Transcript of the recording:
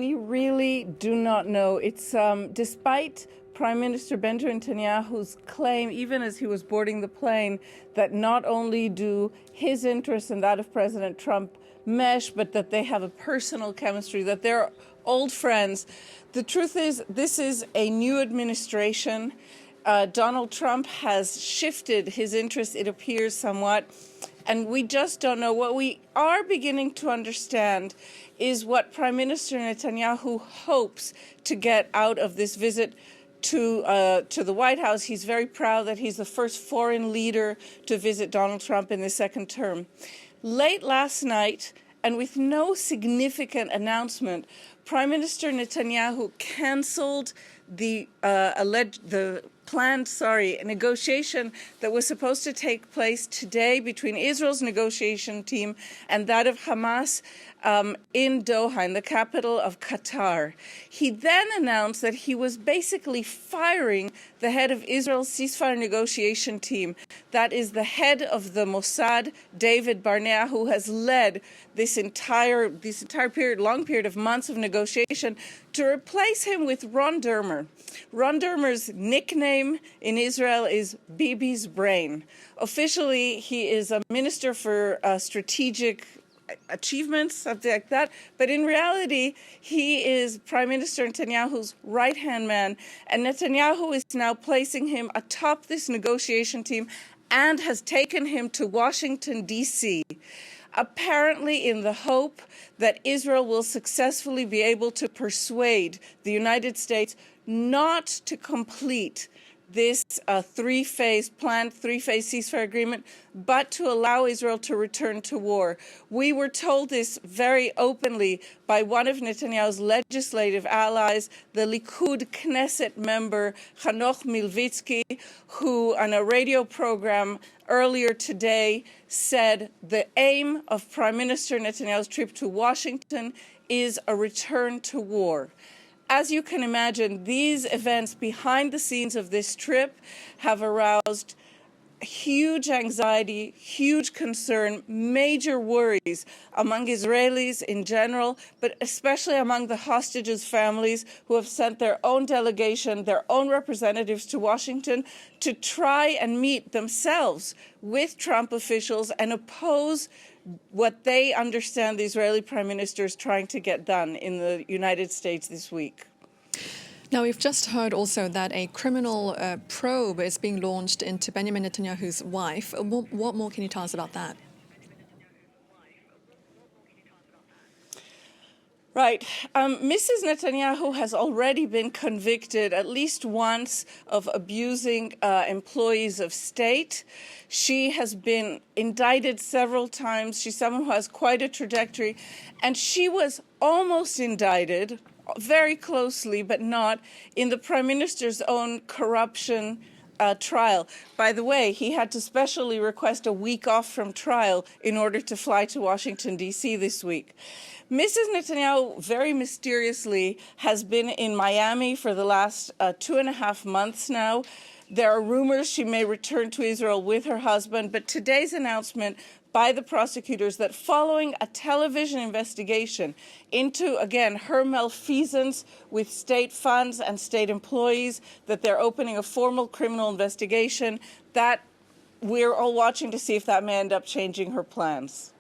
We really do not know. It's despite Prime Minister Benjamin Netanyahu's claim, even as he was boarding the plane, that not only do his interests and that of President Trump mesh, but that they have a personal chemistry, that they're old friends. The truth is, this is a new administration. Donald Trump has shifted his interests, it appears, somewhat, and we just don't know. What we are beginning to understand is what Prime Minister Netanyahu hopes to get out of this visit to the White House. He's very proud that he's the first foreign leader to visit Donald Trump in the second term. Late last night, and with no significant announcement, Prime Minister Netanyahu canceled the planned negotiation that was supposed to take place today between Israel's negotiation team and that of Hamas in Doha, in the capital of Qatar. He then announced that he was basically firing the head of Israel's ceasefire negotiation team. That is the head of the Mossad, David Barnea, who has led this entire long period of months of negotiation, to replace him with Ron Dermer. Ron Dermer's nickname in Israel is Bibi's Brain. Officially, he is a minister for strategic achievements, something like that. But in reality, he is Prime Minister Netanyahu's right-hand man. And Netanyahu is now placing him atop this negotiation team and has taken him to Washington, D.C., apparently in the hope that Israel will successfully be able to persuade the United States not to complete this planned three-phase ceasefire agreement, but to allow Israel to return to war. We were told this very openly by one of Netanyahu's legislative allies, the Likud Knesset member Hanoch Milvitsky, who on a radio program earlier today said the aim of Prime Minister Netanyahu's trip to Washington is a return to war. As you can imagine, these events behind the scenes of this trip have aroused huge anxiety, huge concern, major worries among Israelis in general, but especially among the hostages' families who have sent their own delegation, their own representatives to Washington to try and meet themselves with Trump officials and oppose what they understand the Israeli Prime Minister is trying to get done in the United States this week. Now, we've just heard also that a criminal probe is being launched into Benjamin Netanyahu's wife. What more can you tell us about that? Right. Mrs. Netanyahu has already been convicted at least once of abusing employees of state. She has been indicted several times. She's someone who has quite a trajectory. And she was almost indicted, very closely, but not, in the Prime Minister's own corruption trial. By the way, he had to specially request a week off from trial in order to fly to Washington, D.C. this week. Mrs. Netanyahu, very mysteriously, has been in Miami for the last 2.5 months now. There are rumors she may return to Israel with her husband, but today's announcement by the prosecutors that following a television investigation into, again, her malfeasance with state funds and state employees, that they're opening a formal criminal investigation, that we're all watching to see if that may end up changing her plans.